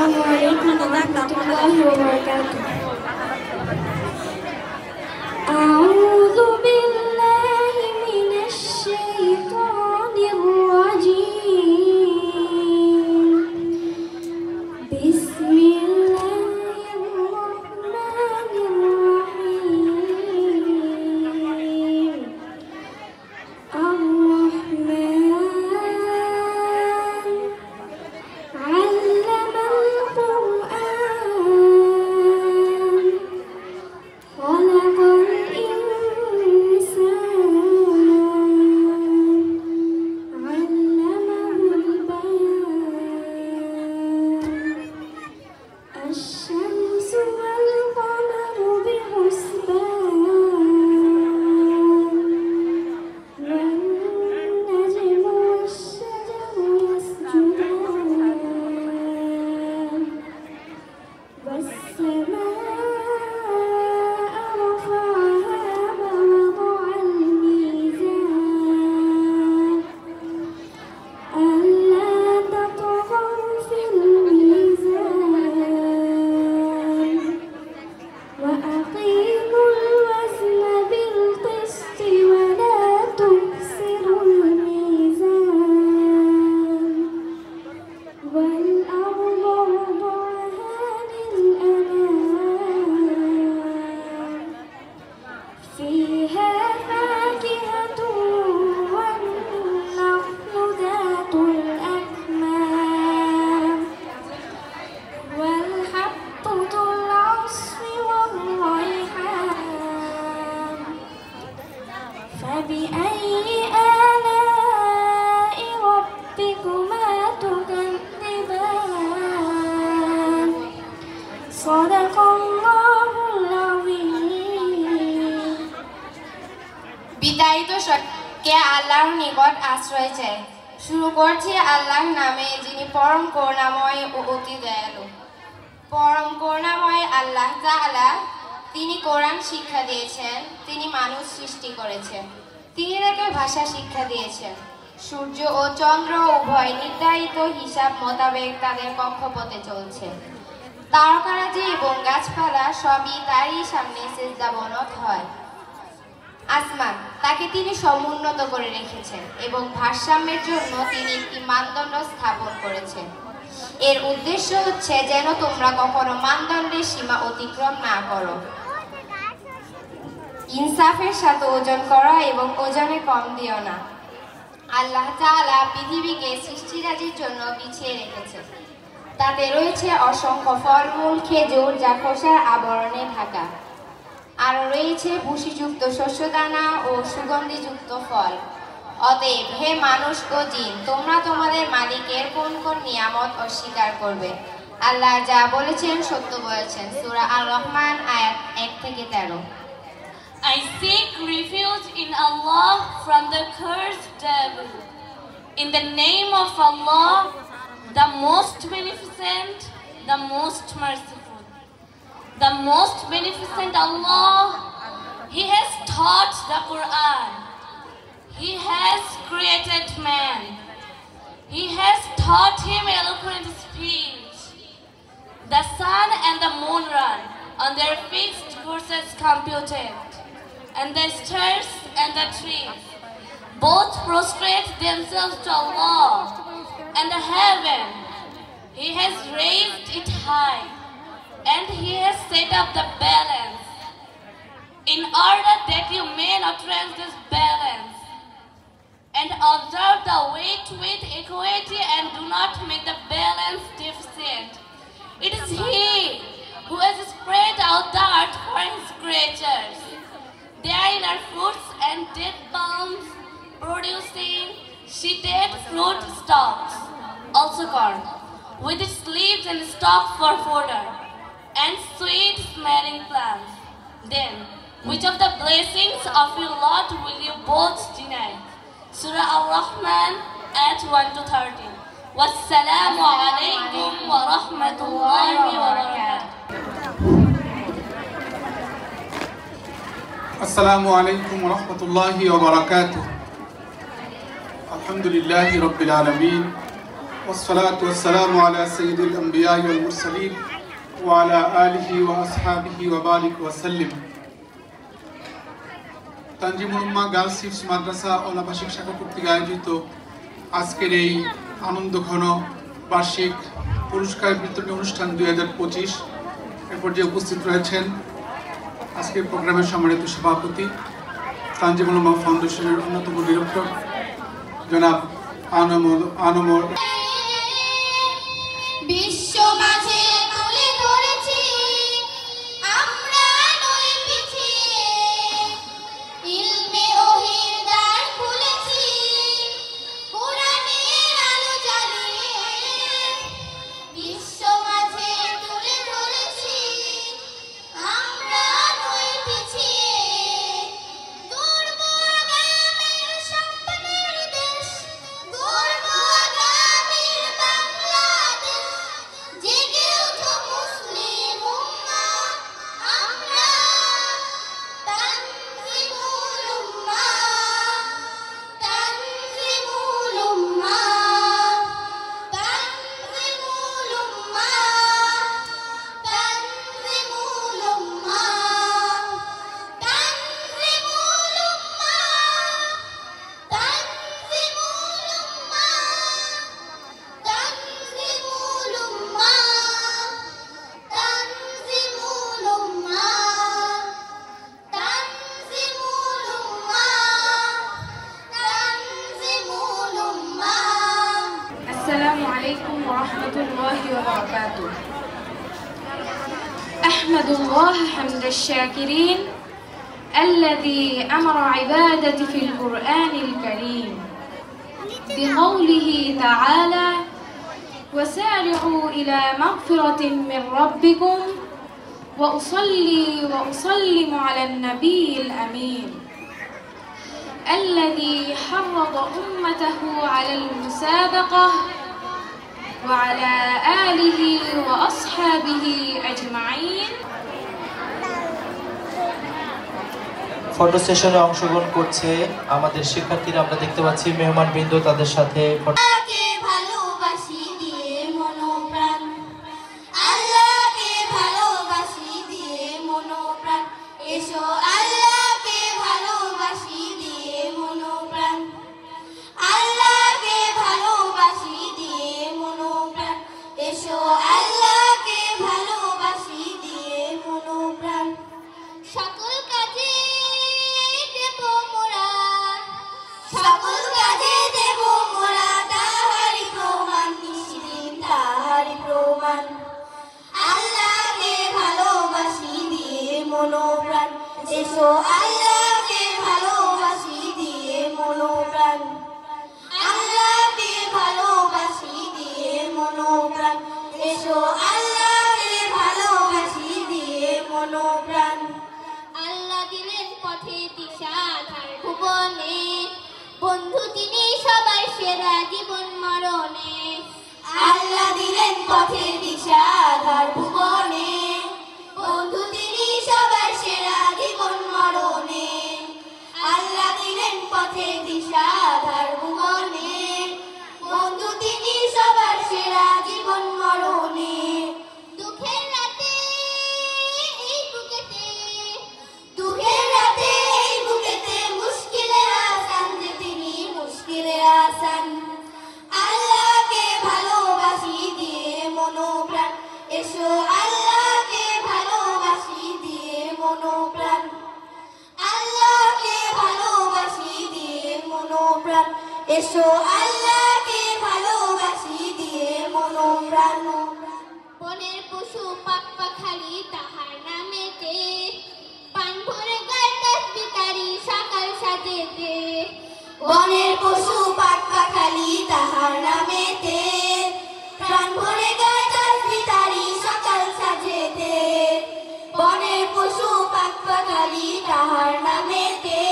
Assalamualaikum warahmatullahi wabarakatuh. A'udzu billahi minasy syaithanir rajim. Bismillahirrahmanirrahim. الشمس والقمر بحسبان والنجم والشجر يسجدان والسماء رفعها ووضع الميزان ألا تطغوا في الميزان وأقيموا الوزن بالقسط ولا تخسروا الميزان والأرض وضعها للأنام فيها فاكهة والنخل ذات الأكمام والحب ذو العصف والريحان فبأي آلاء ربكما تكذبان صدق الله العظيم বিদায়িত কে আল্লাহর নিকট আশ্রয় চাই। শুরু করছি আল্লাহর নামে, যিনি পরম করুণাময় ও অতি দয়ালু। পরম করুণাময় আল্লাহ তাআলা, তিনি কোরআন শিক্ষা দিয়েছেন, তিনি মানুষ সৃষ্টি করেছেন, তিনি তাকে ভাষা শিক্ষা দিয়েছেন। সূর্য ও চন্দ্র উভয় নির্ধারিত হিসাব মোতাবেক তাদের কক্ষপথে চলছে। তারকারাজি এবং গাছপালা সবই তারই সামনে সিজদাবনত হয়। আসমান, তাকে তিনি সমুন্নত করে রেখেছেন এবং ভারসাম্যের জন্য তিনি একটি মানদণ্ড স্থাপন করেছেন। এর উদ্দেশ্য হচ্ছে যেন তোমরা কখনো মানদণ্ডের সীমা অতিক্রম না করো। ইনসাফের সাথে ওজন করা এবং ওজনে কম দিও না। আল্লাহ তাআলা পৃথিবীকে সৃষ্টিরাজির জন্য বিছিয়ে রেখেছেন। তাতে রয়েছে অসংখ্য ফলমূল, খেজুর যা খোসার আবরণে ঢাকা, আর রয়েছে ভুসিযুক্ত শস্যদানা ও সুগন্ধিযুক্ত ফল। অতএব হে মানুষ ও জিন, তোমরা তোমাদের মালিকের কোন কোন নিয়ামত অস্বীকার করবে? আল্লাহ যা বলেছেন সত্য বলেছেন। সূরা আর-রহমান আয়াত 1 থেকে 13। I seek refuge in Allah from the cursed devil. In the name of Allah, the most beneficent, the most merciful. The most beneficent Allah, He has taught the Quran. He has created man. He has taught him eloquent speech. The sun and the moon run on their fixed courses computed, and the stars and the trees both prostrate themselves to Allah. And the heaven, He has raised it high, and He has set up the balance, in order that you may not transgress balance, and observe the weight with equity, and do not make the balance deficient. It is He who has spread out the earth for His creatures. Therein are fruits and date palms, producing sheeted fruit stalks, also corn, with its leaves and stalks for fodder, and sweet-smelling plants. Then, which of the blessings of your Lord will you both deny? Surah Ar-Rahman, ayat 1-13. Wassalamu alaikum wa rahmatullahi wa barakatuh. Assalamu alaikum wa rahmatullahi wa barakatuh. Alhamdulillahi Rabbil Alameen. والصلاة والسلام على سيد الأنبياء والمرسلين وعلى آله وأصحابه وبارك وسلم Tanjimul Ummah girls হিপস মাদ্রাসা অনাবাসিক শাখা কর্তৃক আয়োজিত আজকের এই আনন্দঘন বার্ষিক পুরস্কার বিতরণী অনুষ্ঠান 2025 এর পর্যায়ে উপস্থিত রয়েছেন আজকের প্রোগ্রামের সম্মানিত সভাপতি তানজিমুল উম্মাহ ফাউন্ডেশনের অন্যতম ডিরেক্টর জনাব আনমর বিশ্ব মাঝে তুলে ধরেছি আমরা নই পিছিয়ে ইলমে ওহির দ্বার খুলেছি কোরআনের আলো জ্বালিয়ে বিশ্ব মাঝে তুলে ধরেছি আমরা নই পিছিয়ে গর্ব আগামীর স্বপ্নের দেশ গর্ব আগামীর বাংলাদেশ জেগে ওঠো মুসলিম উম্মাহ আমরা তানজিমুল উম্মাহ তানজিমুল উম্মাহ তানজিমুল উম্মাহ তানজিমুল উম্মাহ তানজিমুল উম্মাহ তানজিমুল উম্মাহ তানজিমুল উম্মাহ তানজিমুল উম্মাহ তানজিমুল উম্মাহ তানজিমুল উম্মাহ السلام عليكم ورحمة الله وبركاته. أحمد الله حمد الشاكرين الذي أمر عبادتي في القرآن الكريم بقوله تعالى وسارعوا إلى مغفرة من ربكم وأصلي وأسلم على النبي الأمين الذي حرض أمته على المسابقة وعلى آله وأصحابه أجمعين. ফটো সেশনে অংশগ্রহণ করছে আমাদের শিক্ষার্থীরা। আমরা দেখতে পাচ্ছি মেহমানবৃন্দ তাদের সাথে আল্লাহকে ভালোবাসি দিয়ে মনোপ্রাণ আল্লাহকে ভালোবাসি দিয়ে মনোপ্রাণ এসো আল্লাহকে ভালোবাসি দিয়ে মনোপ্রাণ আল্লাহকে ভালোবাসি দিয়ে মনোপ্রাণ এসো আল্লাহকে ভালোবাসি দিয়ে মনোপ্রাণ সকল কাজে দেব মোরা সকল কাজে দেব মোরা তাহারি প্রমাণ নিশ্চিত তাহারি প্রমাণ আল্লাহকে ভালোবাসি দিয়ে মনোপ্রাণ এসো আল্লাহকে ভালোবাসি দিয়ে মনোপ্রাণ আল্লাহকে ভালোবাসি দিয়ে মনোপ্রাণ এসো আল্লাহকে ভালোবাসি দিয়ে মনোপ্রাণ আল্লাহ দিলেন পথে দিশা ধার ভুবনে বন্ধু তিনি সবার সেরা জীবন মরণে আল্লাহ দিলেন পথে দিশা ধার ভুবনে বন্ধু তিনি সবার সেরা জীবন মরণে আল্লাহ দিলেন পথে দিশা ধার ভুবনে বন্ধু তিনি সবার সেরা জীবন মরণে দুঃখের রাতে এই বুকেতে দুঃখের রাতে এই বুকেতে মুশকিলের আসান যে তিনি মুশকিলের আসান আল্লাহকে ভালোবাসি দিয়ে মনোপ্রাণ এসো আল্লাহকে ভালোবাসি দিয়ে মনোপ্রাণ আল্লাহকে ভালোবাসি দিয়ে মনোপ্রাণ এসো আল্লাহকে ভালোবাসি দিয়ে মনোপ্রাণ বনের পশু পাক পাখালি তাহার নামেতে পান ভরে গায় তাসবিহ তারি সকাল সাজেতে বনের পশু পাক পাখালি তাহার নামেতে প্রাণ ভরে গায় তাসবিহ তারি সকাল সাজেতে বনের পশু পাক পাখালি তাহার নামেতে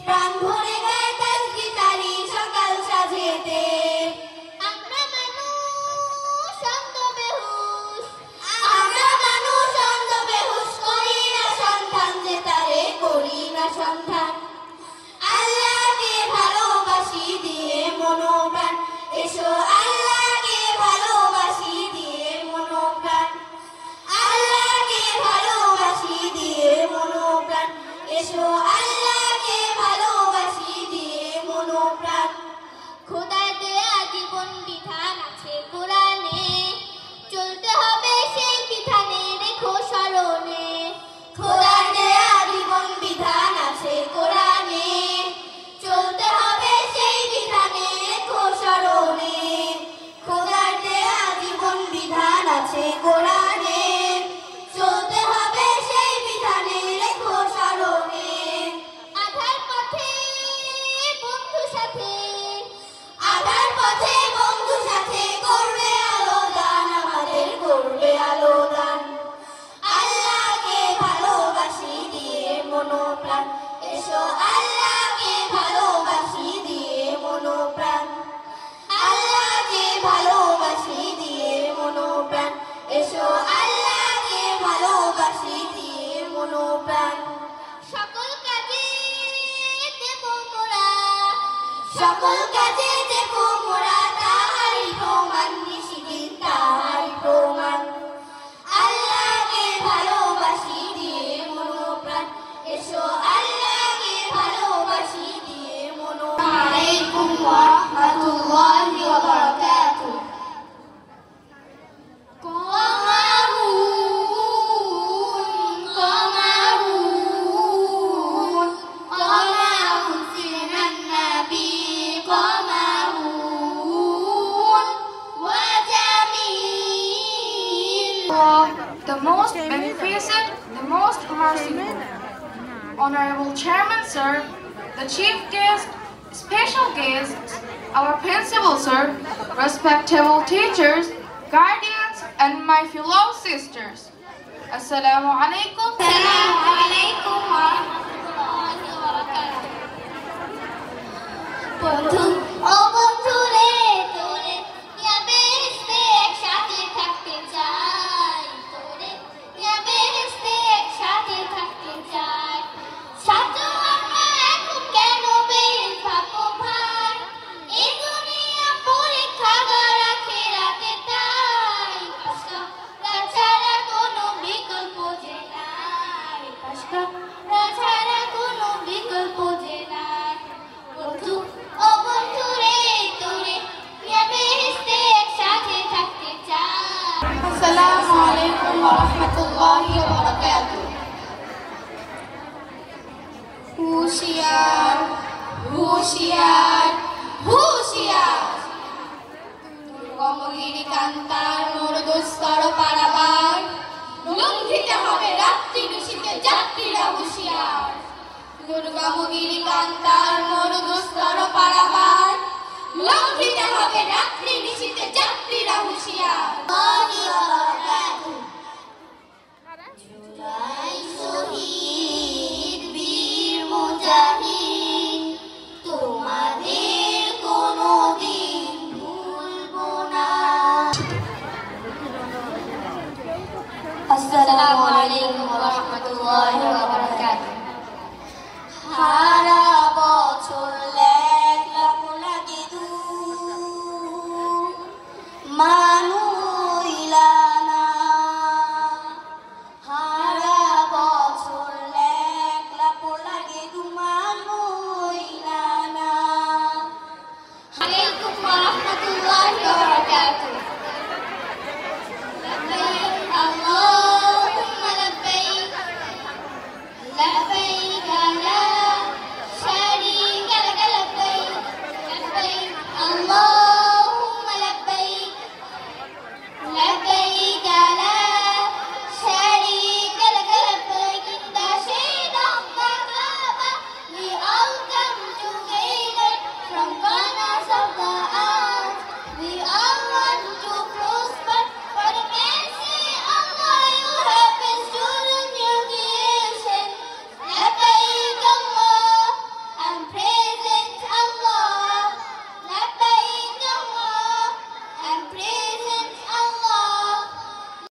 প্রাণ ভরে গায় তাসবিহ তারি সকাল সাজেতে আমরা মানুষ অন্ধ বেহুশ আমরা মানুষ অন্ধ সকল কাজে দেখো মোরা তাহারি প্রমাণ, নিশিদিন তাহারি প্রমাণ। আল্লাহকে ভালোবাসি দিয়ে মনোপ্রাণ, এসো আল্লাহকে ভালোবাসি দিয়ে মনোপ্রাণ। আলাইকুম ওয়া রাহমাতুল্লাহি ওয়া বারাকাতুহু। The most beneficent, the most merciful. Honorable Chairman, sir, the chief guest, special guests, our principal, sir, respectable teachers, guardians, and my fellow sisters. Assalamu alaikum. Assalamu alaikum wa rahmatullahi wa barakatuh. বন্ধু ও বন্ধু রে তোরে ইয়া বেহেশতে একসাথে থাকতে চাই, তোরে ইয়া বেহেশতে একসাথে থাকতে চাই। ছাত্র আমরা এখন কেন বের থাকো ভাই, এই দুনিয়া পরীক্ষাগার আখিরাতে তাই। পাশ করা ছাড়া কোনো বিকল্প যে নাই, পাশ করা ছাড়া কোনো বিকল্প যে নাই। বন্ধু ও বন্ধু রে তোরে ইয়া বেহেশতে একসাথে থাকতে চাই। আসসালামু আলাইকুম ওয়া রাহমাতুল্লাহি ওয়া বারাকাতুহু। হুশিয়ার হুশিয়ার হুশিয়ার, দুর্গমগিরি কান্তার মরুদুস্তর পারাবার, লঙ্ঘিতে হবে রাত্রি নিশীথে যাত্রীরা হুশিয়ার। দুর্গমগিরি কান্তার মরুদুস্তর পারাবার, লঙ্ঘিতে হবে রাত্রি নিশীথে যাত্রীরা হুশিয়ার।